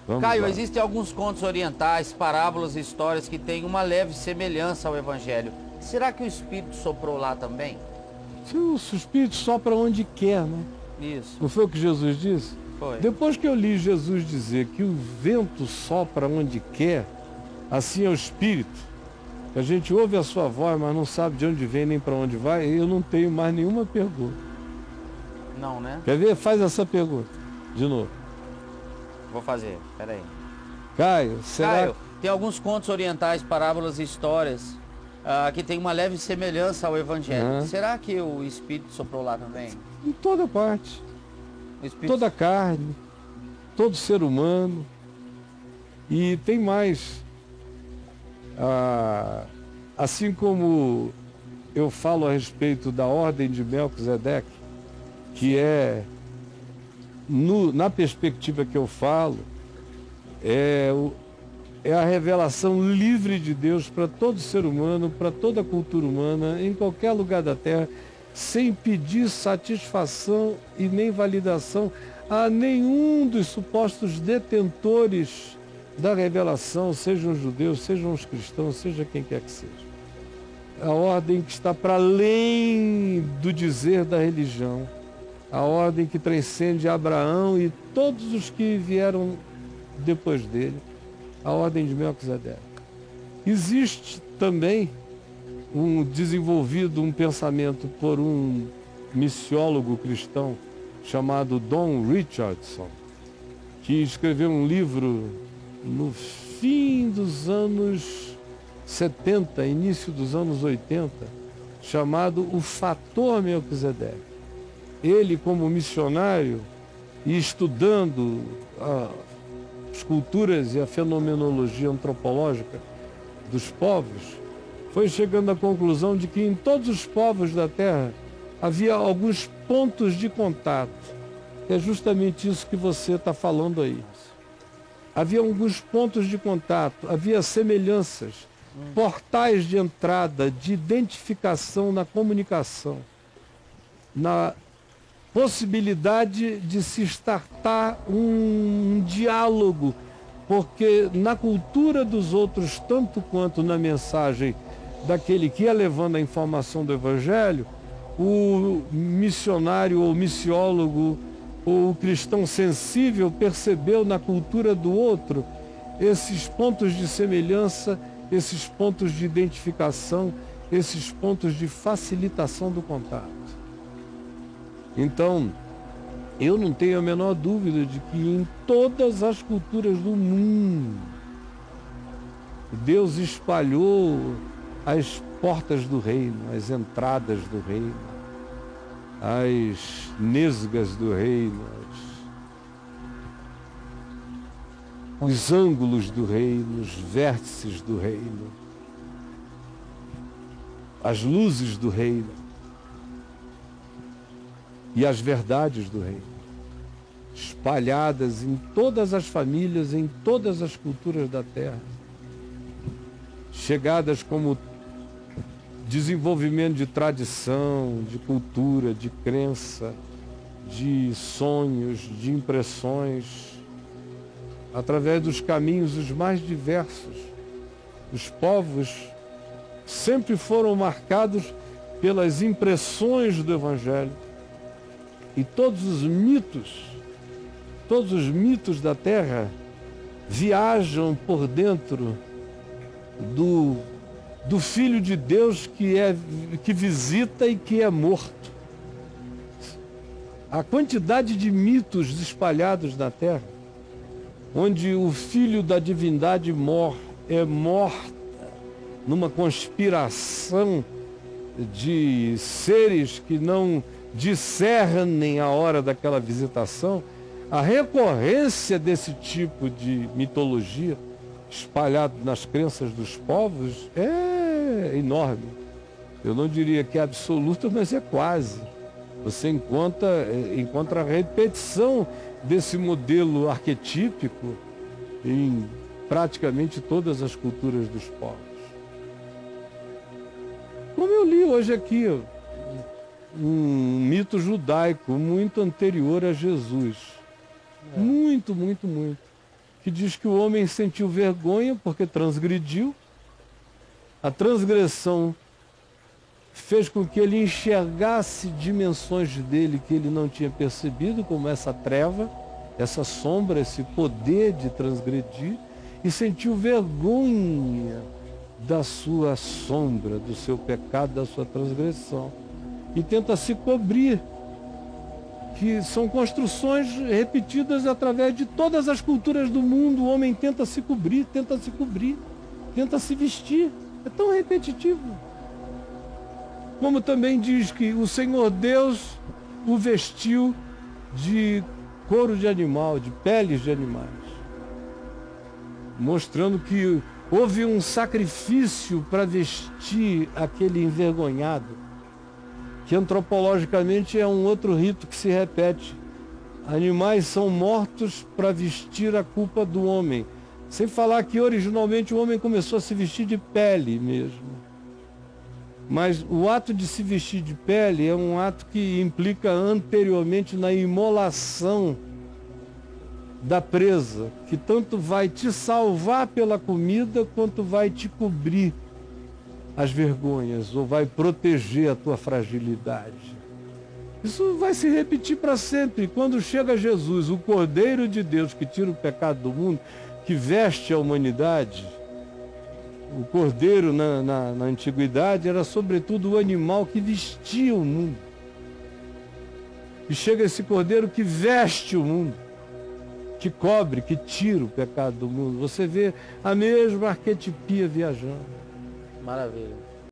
Vamos Caio, lá. existem alguns contos orientais, parábolas e histórias que têm uma leve semelhança ao Evangelho. Será que o Espírito soprou lá também? Se o Espírito sopra onde quer, né? Isso, Não foi o que Jesus disse? foi. Depois que eu li Jesus dizer que o vento sopra onde quer, assim é o Espírito, que a gente ouve a sua voz, mas não sabe de onde vem nem para onde vai, eu não tenho mais nenhuma pergunta. Não, né? Quer ver? Faz essa pergunta de novo. Vou fazer, peraí. Caio, será Caio, tem alguns contos orientais, parábolas e histórias que têm uma leve semelhança ao Evangelho. Aham. Será que o Espírito soprou lá também? em toda parte, O Espírito... toda carne, todo ser humano. E tem mais. Assim como eu falo a respeito da ordem de Melquisedeque, que é, na perspectiva que eu falo, é a revelação livre de Deus para todo ser humano, para toda a cultura humana, em qualquer lugar da Terra, sem pedir satisfação e nem validação a nenhum dos supostos detentores da revelação, sejam os judeus, sejam os cristãos, seja quem quer que seja. A ordem que está para além do dizer da religião, a ordem que transcende Abraão e todos os que vieram depois dele, a ordem de Melquisedeque. Existe também desenvolvido um pensamento por um missiólogo cristão chamado Don Richardson, que escreveu um livro no fim dos anos 70, início dos anos 80, chamado O Fator Melquisedeque. Ele, como missionário e estudando as culturas e a fenomenologia antropológica dos povos, foi chegando à conclusão de que em todos os povos da Terra havia alguns pontos de contato. É justamente isso que você está falando aí. Havia alguns pontos de contato, havia semelhanças, portais de entrada, de identificação na comunicação, na possibilidade de se startar um diálogo, porque na cultura dos outros, tanto quanto na mensagem daquele que ia levando a informação do Evangelho, o missionário ou missiólogo ou o cristão sensível percebeu na cultura do outro esses pontos de semelhança, esses pontos de identificação, esses pontos de facilitação do contato. Então, eu não tenho a menor dúvida de que em todas as culturas do mundo, Deus espalhou as portas do reino, as entradas do reino, as nesgas do reino, os ângulos do reino, os vértices do reino, as luzes do reino e as verdades do reino, espalhadas em todas as famílias, em todas as culturas da terra, chegadas como desenvolvimento de tradição, de cultura, de crença, de sonhos, de impressões, através dos caminhos os mais diversos. Os povos sempre foram marcados pelas impressões do Evangelho. E todos os mitos da Terra viajam por dentro do Filho de Deus que visita e que é morto. A quantidade de mitos espalhados na Terra, onde o Filho da divindade é morto numa conspiração de seres que não discernem a hora daquela visitação, a recorrência desse tipo de mitologia espalhado nas crenças dos povos é enorme. Eu não diria que é absoluta, mas é quase. Você encontra a repetição desse modelo arquetípico em praticamente todas as culturas dos povos. Como eu li hoje aqui, um mito judaico muito anterior a Jesus. Muito, muito, muito. que diz que o homem sentiu vergonha porque transgrediu. A transgressão fez com que ele enxergasse dimensões dele que ele não tinha percebido, como essa treva, essa sombra, esse poder de transgredir, e sentiu vergonha da sua sombra, do seu pecado, da sua transgressão. E tenta se cobrir, que são construções repetidas através de todas as culturas do mundo. O homem tenta se cobrir, tenta se cobrir, tenta se vestir. É tão repetitivo. Como também diz que o Senhor Deus o vestiu de couro de animal, de peles de animais, mostrando que houve um sacrifício para vestir aquele envergonhado, que antropologicamente é um outro rito que se repete. Animais são mortos para vestir a culpa do homem. Sem falar que originalmente o homem começou a se vestir de pele mesmo. Mas o ato de se vestir de pele é um ato que implica anteriormente na imolação da presa, que tanto vai te salvar pela comida, quanto vai te cobrir as vergonhas, ou vai proteger a tua fragilidade. Isso vai se repetir para sempre. Quando chega Jesus, o Cordeiro de Deus que tira o pecado do mundo, que veste a humanidade, o cordeiro na antiguidade era sobretudo o animal que vestia o mundo. E chega esse cordeiro que veste o mundo, que cobre, que tira o pecado do mundo. Você vê a mesma arquetipia viajando. Maravilha.